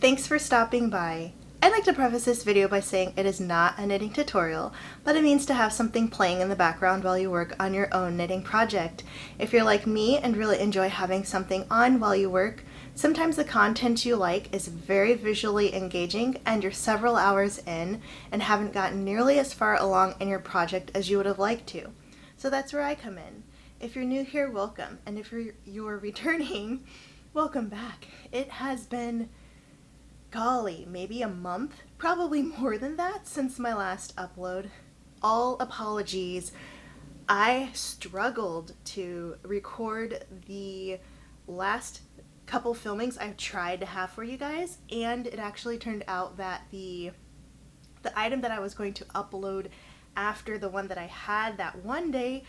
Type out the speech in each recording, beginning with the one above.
Thanks for stopping by. I'd like to preface this video by saying it is not a knitting tutorial, but it means to have something playing in the background while you work on your own knitting project. If you're like me and really enjoy having something on while you work, sometimes the content you like is very visually engaging and you're several hours in and haven't gotten nearly as far along in your project as you would have liked to. So that's where I come in. If you're new here, welcome, and if you're returning, welcome back. It has been, golly, maybe a month, probably more than that, since my last upload. All apologies. I struggled to record the last couple filmings I've tried to have for you guys, and it actually turned out that the item that I was going to upload after the one that I had that one day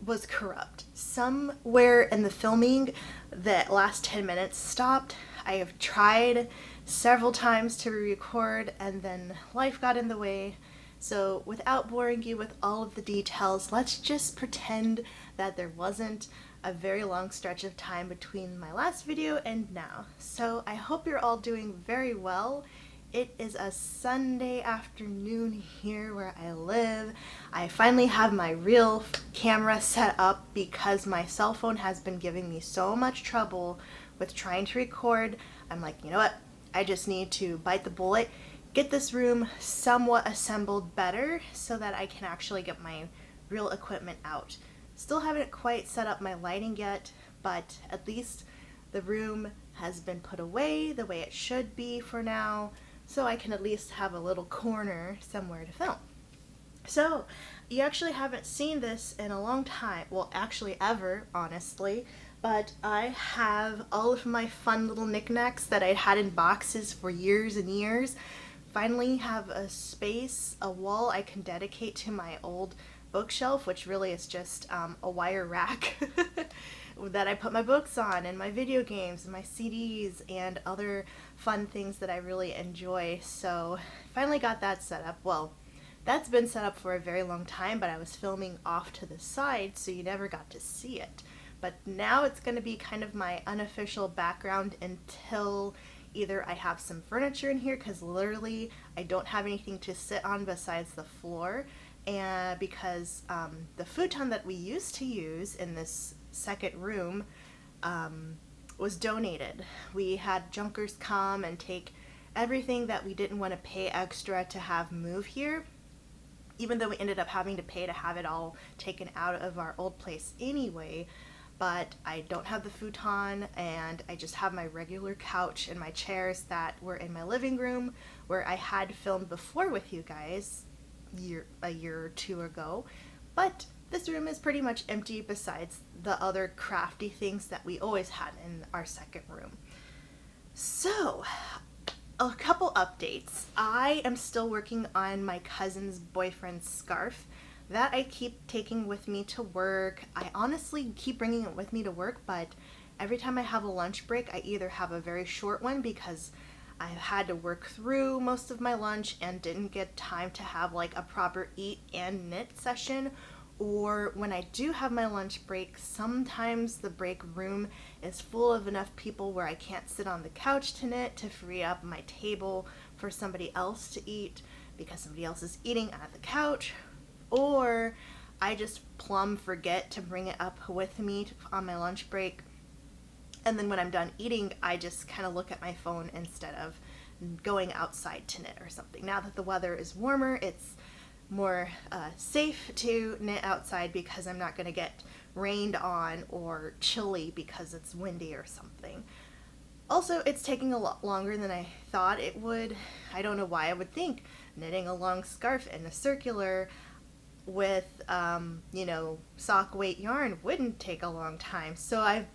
was corrupt. Somewhere in the filming, the last 10 minutes stopped. I have tried several times to re-record and then life got in the way. So without boring you with all of the details, let's just pretend that there wasn't a very long stretch of time between my last video and now. So I hope you're all doing very well. It is a Sunday afternoon here where I live. I finally have my real camera set up because my cell phone has been giving me so much trouble with trying to record. I'm like, you know what? I just need to bite the bullet, get this room somewhat assembled better so that I can actually get my real equipment out. Still haven't quite set up my lighting yet, but at least the room has been put away the way it should be for now, so I can at least have a little corner somewhere to film. So, you actually haven't seen this in a long time, well actually ever, honestly, but I have all of my fun little knickknacks that I'd had in boxes for years and years. Finally have a space, a wall I can dedicate to my old bookshelf, which really is just a wire rack that I put my books on and my video games and my CDs and other fun things that I really enjoy. So finally got that set up. Well, that's been set up for a very long time, but I was filming off to the side, so you never got to see it. But now it's going to be kind of my unofficial background until either I have some furniture in here, because literally I don't have anything to sit on besides the floor, and because the futon that we used to use in this second room was donated. We had junkers come and take everything that we didn't want to pay extra to have move here, even though we ended up having to pay to have it all taken out of our old place anyway. But I don't have the futon, and I just have my regular couch and my chairs that were in my living room where I had filmed before with you guys a year or two ago. But this room is pretty much empty besides the other crafty things that we always had in our second room. So, a couple updates. I am still working on my cousin's boyfriend's scarf that I keep taking with me to work. I honestly keep bringing it with me to work, but every time I have a lunch break, I either have a very short one because I had to work through most of my lunch and didn't get time to have like a proper eat and knit session, or when I do have my lunch break, sometimes the break room is full of enough people where I can't sit on the couch to knit to free up my table for somebody else to eat because somebody else is eating at the couch, or I just plumb forget to bring it up with me on my lunch break, and then when I'm done eating, I just kind of look at my phone instead of going outside to knit or something. Now that the weather is warmer, it's more safe to knit outside because I'm not going to get rained on or chilly because it's windy or something. Also, it's taking a lot longer than I thought it would. I don't know why. I would think knitting a long scarf in a circular with, sock weight yarn wouldn't take a long time. So I've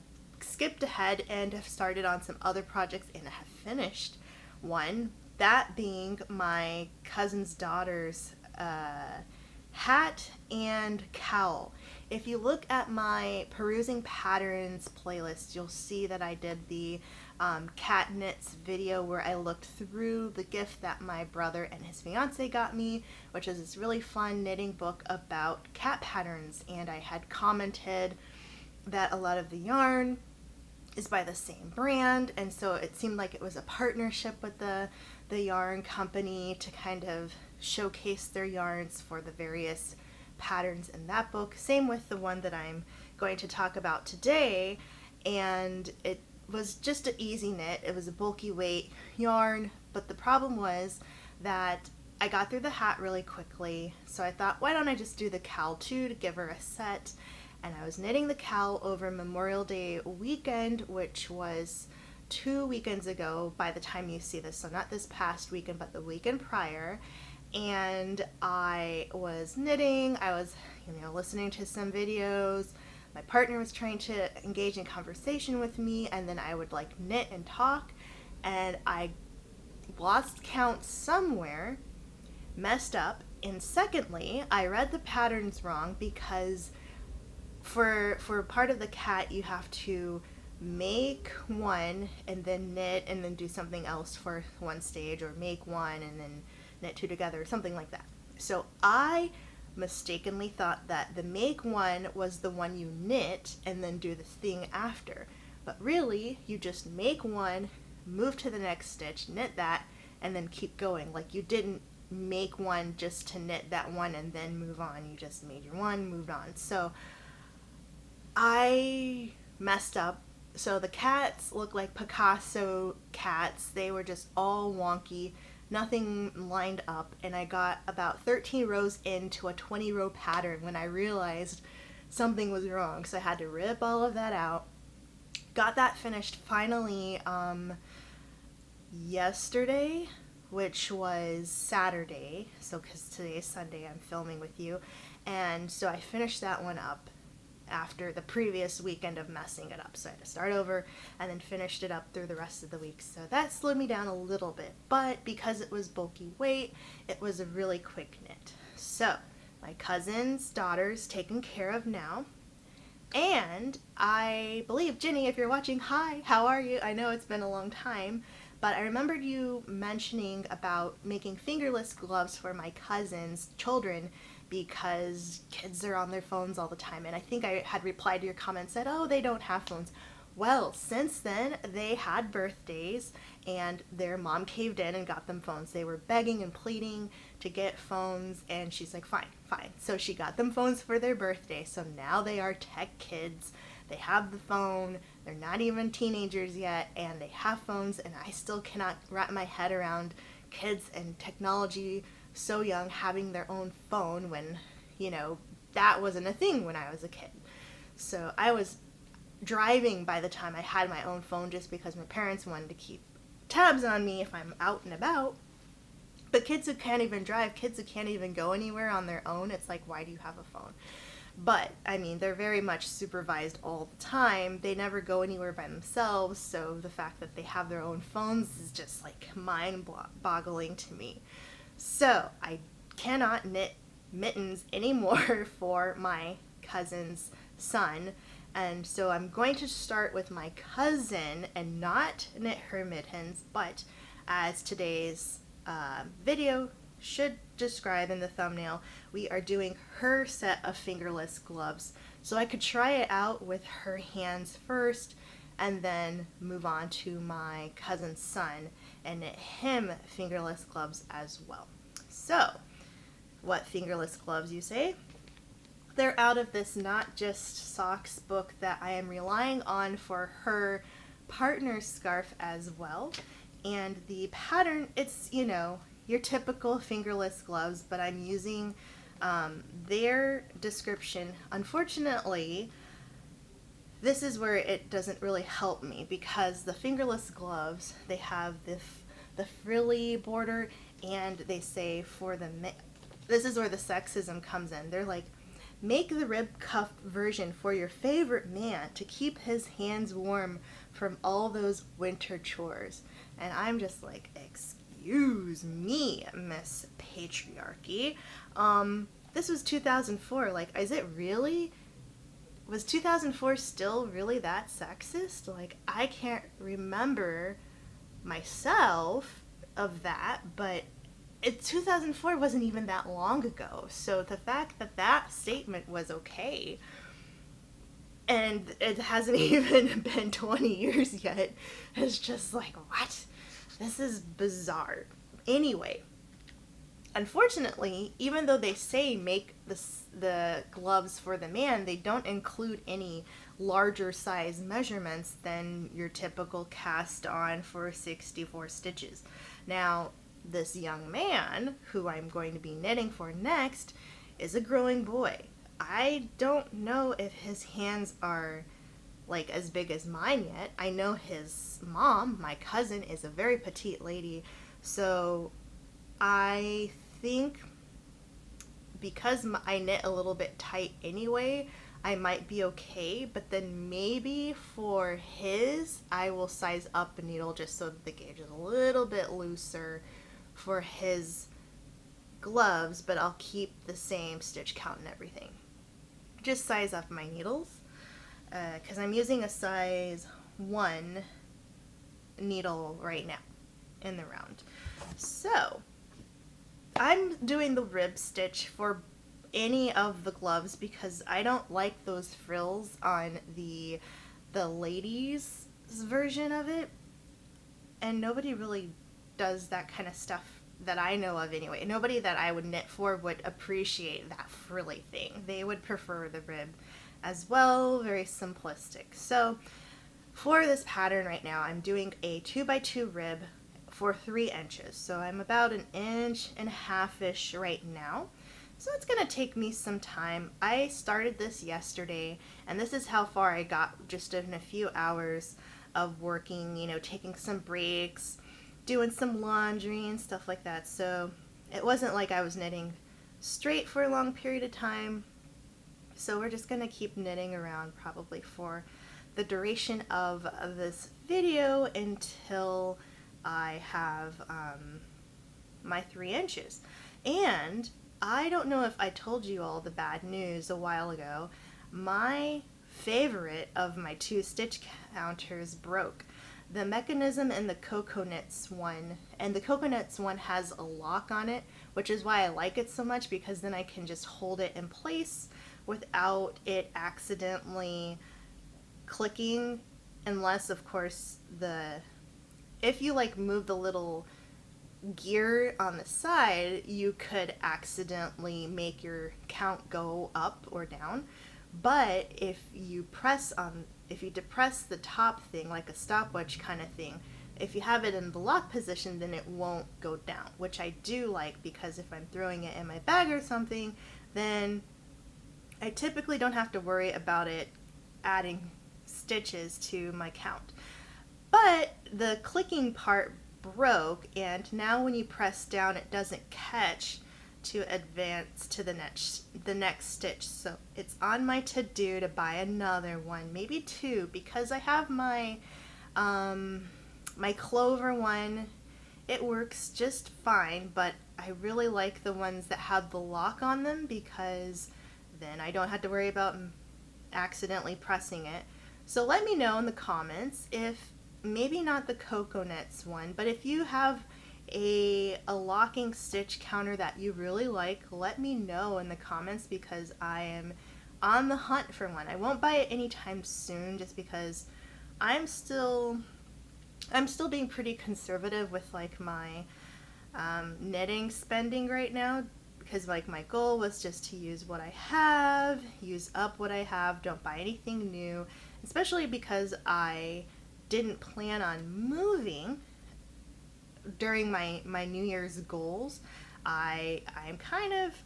skipped ahead and have started on some other projects and have finished one, that being my cousin's daughter's hat and cowl. If you look at my perusing patterns playlist, you'll see that I did the cat knits video where I looked through the gift that my brother and his fiance got me, which is this really fun knitting book about cat patterns, and I had commented that a lot of the yarn is by the same brand, and so it seemed like it was a partnership with the yarn company to kind of showcase their yarns for the various patterns in that book. Same with the one that I'm going to talk about today, and it was just an easy knit. It was a bulky weight yarn, but the problem was that I got through the hat really quickly, so I thought, why don't I just do the cowl too to give her a set? And I was knitting the cowl over Memorial Day weekend, which was 2 weekends ago by the time you see this, so not this past weekend, but the weekend prior. And I was knitting, I was, listening to some videos. My partner was trying to engage in conversation with me, and then I would like knit and talk, and I lost count somewhere, messed up, and secondly, I read the patterns wrong because for part of the cat you have to make one and then knit and then do something else for one stage, or make one and then knit two together, something like that. So I mistakenly thought that the make one was the one you knit and then do the thing after, but really you just make one, move to the next stitch, knit that, and then keep going. Like, you didn't make one just to knit that one and then move on. You just made your one, moved on. So I messed up. So the cats look like Picasso cats. They were just all wonky, nothing lined up, and I got about 13 rows into a 20 row pattern when I realized something was wrong. So I had to rip all of that out. Got that finished finally yesterday, which was Saturday, so because today is Sunday, I'm filming with you, and so I finished that one up after the previous weekend of messing it up. So I had to start over and then finished it up through the rest of the week. So that slowed me down a little bit, but because it was bulky weight, it was a really quick knit. So my cousin's daughter's taken care of now. And I believe, Jenny, if you're watching, hi, how are you? I know it's been a long time, but I remembered you mentioning about making fingerless gloves for my cousin's children because kids are on their phones all the time. And I think I had replied to your comment, said, oh, they don't have phones. Well, since then, they had birthdays, and their mom caved in and got them phones. They were begging and pleading to get phones, and she's like, fine, fine. So she got them phones for their birthday, so now they are tech kids. They have the phone, they're not even teenagers yet, and they have phones, and I still cannot wrap my head around kids and technology so young having their own phone when, that wasn't a thing when I was a kid. So I was driving by the time I had my own phone just because my parents wanted to keep tabs on me if I'm out and about. But kids who can't even drive, kids who can't even go anywhere on their own, it's like, why do you have a phone? But, I mean, they're very much supervised all the time. They never go anywhere by themselves, so the fact that they have their own phones is just, like, mind-boggling to me. So, I cannot knit mittens anymore for my cousin's son, and so I'm going to start with my cousin and not knit her mittens, but as today's video should describe in the thumbnail, we are doing her set of fingerless gloves. So I could try it out with her hands first and then move on to my cousin's son and knit him fingerless gloves as well. So, what fingerless gloves, you say? They're out of this Not Just Socks book that I am relying on for her partner's scarf as well. And the pattern, it's, your typical fingerless gloves, but I'm using their description. Unfortunately, this is where it doesn't really help me because the fingerless gloves, they have the frilly border, and they say for the this is where the sexism comes in. They're like, make the rib cuff version for your favorite man to keep his hands warm from all those winter chores. And I'm just like, excuse me, Miss Patriarchy. This was 2004. Like, is it really? Was 2004 still really that sexist? Like, I can't remember myself of that, but 2004 wasn't even that long ago. So the fact that that statement was okay, And it hasn't even been 20 years yet. It's just like, what? This is bizarre. Anyway, unfortunately, even though they say make the gloves for the man, they don't include any larger size measurements than your typical cast on for 64 stitches. Now, this young man, who I'm going to be knitting for next, is a growing boy. I don't know if his hands are like as big as mine yet. I know his mom, my cousin, is a very petite lady, so I think because I knit a little bit tight anyway, I might be okay, but then maybe for his, I will size up a needle just so that the gauge is a little bit looser for his gloves, but I'll keep the same stitch count and everything. Just size up my needles, because I'm using a size 1 needle right now in the round. So I'm doing the rib stitch for any of the gloves because I don't like those frills on the ladies' version of it, and nobody really does that kind of stuff that I know of anyway. Nobody that I would knit for would appreciate that frilly thing. They would prefer the rib as well, very simplistic. So for this pattern right now, I'm doing a 2x2 rib for 3 inches. So I'm about 1.5 inches right now. So it's gonna take me some time. I started this yesterday, and this is how far I got just in a few hours of working, you know, taking some breaks, doing some laundry and stuff like that. So it wasn't like I was knitting straight for a long period of time. So we're just gonna keep knitting around probably for the duration of this video until I have my 3 inches. And I don't know if I told you all the bad news a while ago. My favorite of my 2 stitch counters broke. The mechanism in the Coconuts one, and the Coconuts one has a lock on it, which is why I like it so much, because then I can just hold it in place without it accidentally clicking, unless of course if you like move the little gear on the side, you could accidentally make your count go up or down. But if you depress the top thing, like a stopwatch kind of thing, if you have it in the lock position, then it won't go down, which I do like, because if I'm throwing it in my bag or something, then I typically don't have to worry about it adding stitches to my count. But the clicking part broke, and now when you press down, it doesn't catch to advance to the next stitch. So it's on my to-do to buy another one, maybe 2, because I have my my clover one. It works just fine, but I really like the ones that have the lock on them, because then I don't have to worry about accidentally pressing it. So let me know in the comments if, maybe not the Coconuts one, but if you have a locking stitch counter that you really like, let me know in the comments, because I am on the hunt for one. I won't buy it anytime soon, just because I'm still being pretty conservative with like my knitting spending right now, because like my goal was just to use what I have, use up what I have, don't buy anything new, especially because I didn't plan on moving during my New Year's goals. I'm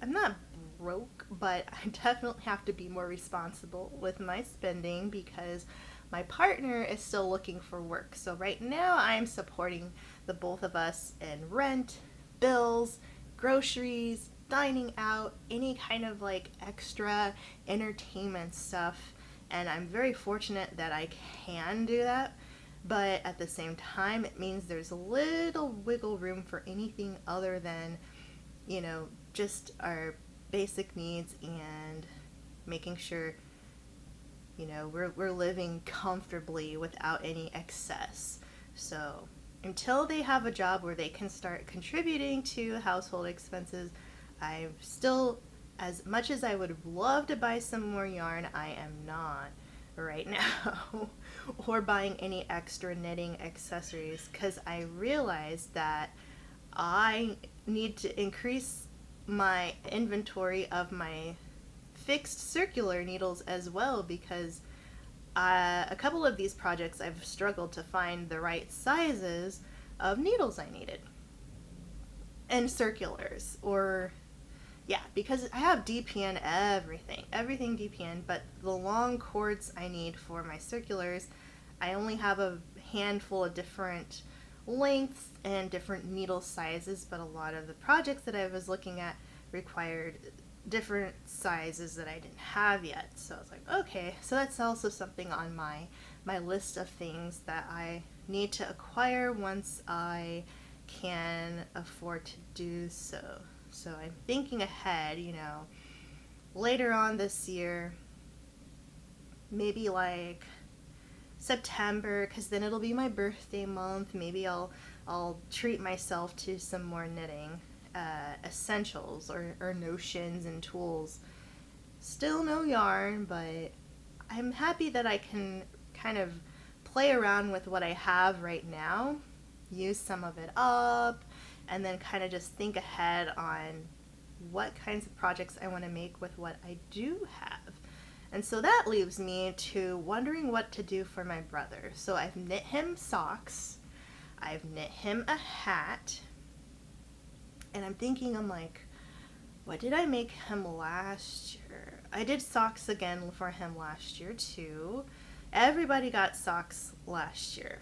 not broke, but I definitely have to be more responsible with my spending, because my partner is still looking for work. So right now I'm supporting the both of us in rent, bills, groceries, dining out, any kind of like extra entertainment stuff, and I'm very fortunate that I can do that. But at the same time, it means there's a little wiggle room for anything other than, you know, just our basic needs, and making sure, you know, we're living comfortably without any excess. So until they have a job where they can start contributing to household expenses, I'm still, as much as I would love to buy some more yarn, I am not right now or buying any extra knitting accessories, because I realized that I need to increase my inventory of my fixed circular needles as well, because a couple of these projects I've struggled to find the right sizes of needles I needed. And circulars, or yeah, because I have DPN everything DPN, but the long cords I need for my circulars, I only have a handful of different lengths and different needle sizes, but a lot of the projects that I was looking at required different sizes that I didn't have yet. So I was like, okay, so that's also something on my list of things that I need to acquire once I can afford to do so. So I'm thinking ahead, later on this year, maybe like September, because then it'll be my birthday month. Maybe I'll treat myself to some more knitting essentials or notions and tools. Still no yarn, but I'm happy that I can kind of play around with what I have right now, use some of it up, and then kind of just think ahead on what kinds of projects I want to make with what I do have. And so that leaves me to wondering what to do for my brother. So I've knit him socks, I've knit him a hat, and I'm like, what did I make him last year? I did socks again for him last year too. Everybody got socks last year.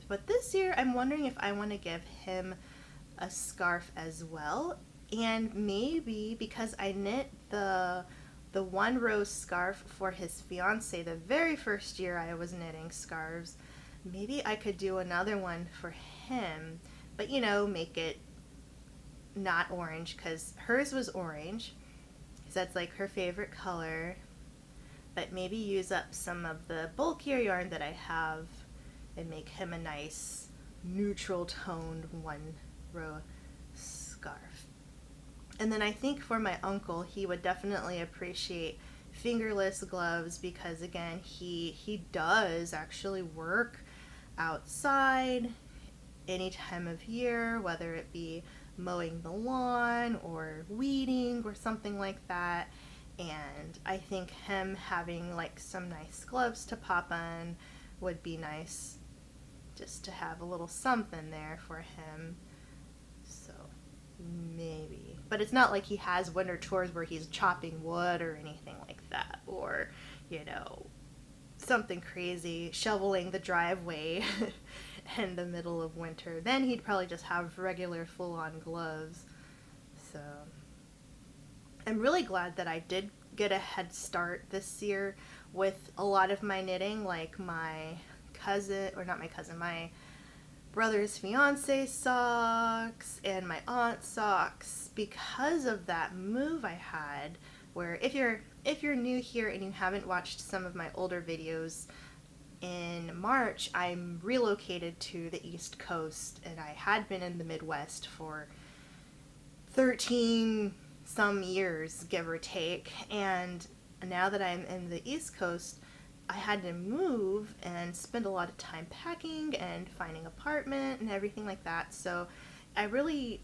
But this year I'm wondering if I want to give him a scarf as well. And maybe because I knit the one rose scarf for his fiance the very first year I was knitting scarves, maybe I could do another one for him, but make it not orange, because hers was orange, because that's like her favorite color, but maybe use up some of the bulkier yarn that I have and make him a nice neutral toned one row scarf. And then I think for my uncle, he would definitely appreciate fingerless gloves, because again, he does actually work outside any time of year, whether it be mowing the lawn or weeding or something like that. And I think him having like some nice gloves to pop on would be nice, just to have a little something there for him. So maybe, but it's not like he has winter chores where he's chopping wood or anything like that, or something crazy, shoveling the driveway in the middle of winter. Then he'd probably just have regular full-on gloves. So I'm really glad that I did get a head start this year with a lot of my knitting, like my brother's fiance socks and my aunt's socks, because of that move I had, where if you're new here and you haven't watched some of my older videos, in March I'm relocated to the East Coast, and I had been in the Midwest for 13 some years, give or take, and now that I'm in the East Coast, I had to move and spend a lot of time packing and finding an apartment and everything like that. So I really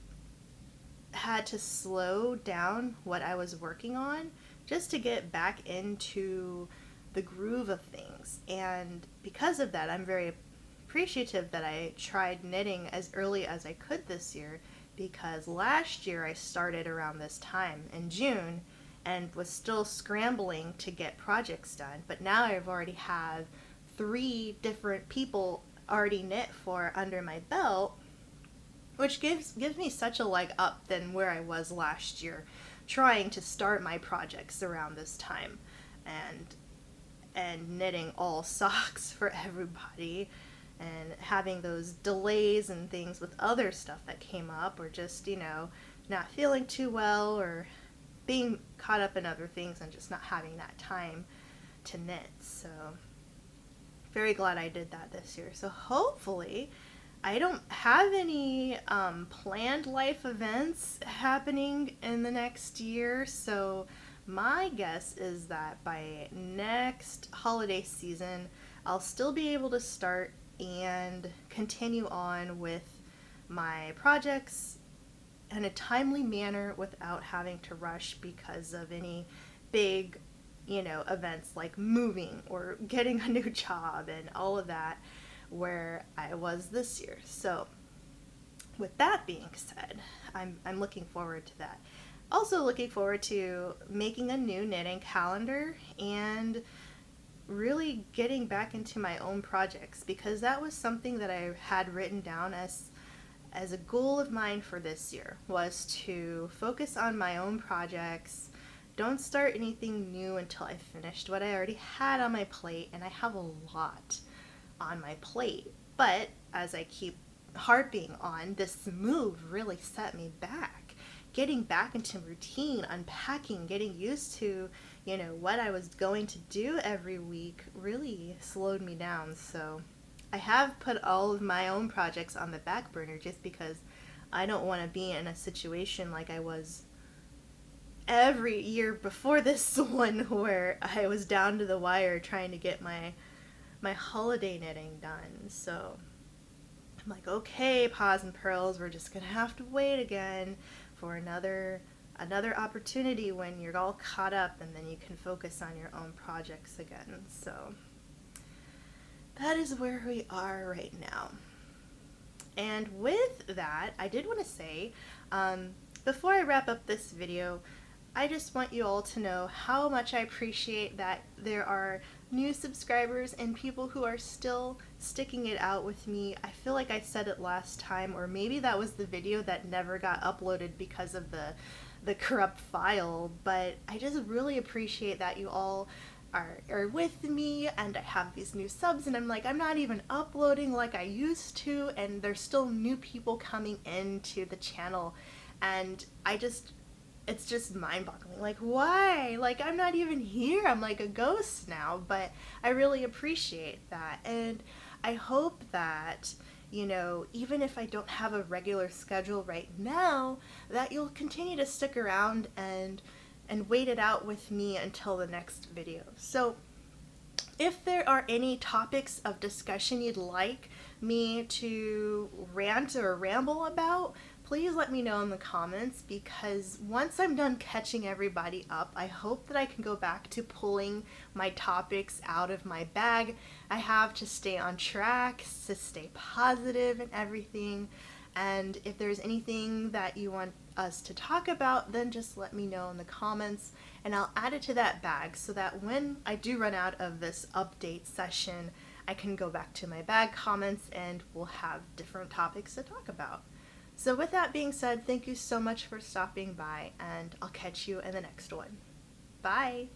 had to slow down what I was working on just to get back into the groove of things. And because of that, I'm very appreciative that I tried knitting as early as I could this year, because last year I started around this time in June and was still scrambling to get projects done. But now I've already have 3 different people already knit for under my belt, which gives me such a leg up than where I was last year trying to start my projects around this time and knitting all socks for everybody, and having those delays and things with other stuff that came up, or just not feeling too well, or being caught up in other things and just not having that time to knit. So very glad I did that this year. So hopefully I don't have any planned life events happening in the next year, so my guess is that by next holiday season, I'll still be able to start and continue on with my projects in a timely manner without having to rush because of any big, events like moving or getting a new job and all of that where I was this year. So, with that being said, I'm looking forward to that. Also, looking forward to making a new knitting calendar and really getting back into my own projects, because that was something that I had written down as a goal of mine for this year, was to focus on my own projects. Don't start anything new until I finished what I already had on my plate, and I have a lot on my plate. But as I keep harping on, this move really set me back. Getting back into routine, unpacking, getting used to, what I was going to do every week really slowed me down. So I have put all of my own projects on the back burner just because I don't want to be in a situation like I was every year before this one, where I was down to the wire trying to get my holiday knitting done. So I'm like, okay, Paws and Pearls, we're just gonna have to wait again for another opportunity when you're all caught up, and then you can focus on your own projects again. So that is where we are right now. And with that, I did want to say, before I wrap up this video, I just want you all to know how much I appreciate that there are new subscribers and people who are still sticking it out with me. I feel like I said it last time, or maybe that was the video that never got uploaded because of the corrupt file, but I just really appreciate that you all are with me, and I have these new subs, and I'm like, I'm not even uploading like I used to, and there's still new people coming into the channel, and it's just mind-boggling. Like, why? Like, I'm not even here. I'm like a ghost now, but I really appreciate that. And I hope that, even if I don't have a regular schedule right now, that you'll continue to stick around and wait it out with me until the next video. So if there are any topics of discussion you'd like me to rant or ramble about, please let me know in the comments, because once I'm done catching everybody up, I hope that I can go back to pulling my topics out of my bag I have to stay on track, to stay positive and everything. And if there's anything that you want us to talk about, then just let me know in the comments, and I'll add it to that bag so that when I do run out of this update session, I can go back to my bag comments and we'll have different topics to talk about. So with that being said, thank you so much for stopping by, and I'll catch you in the next one. Bye!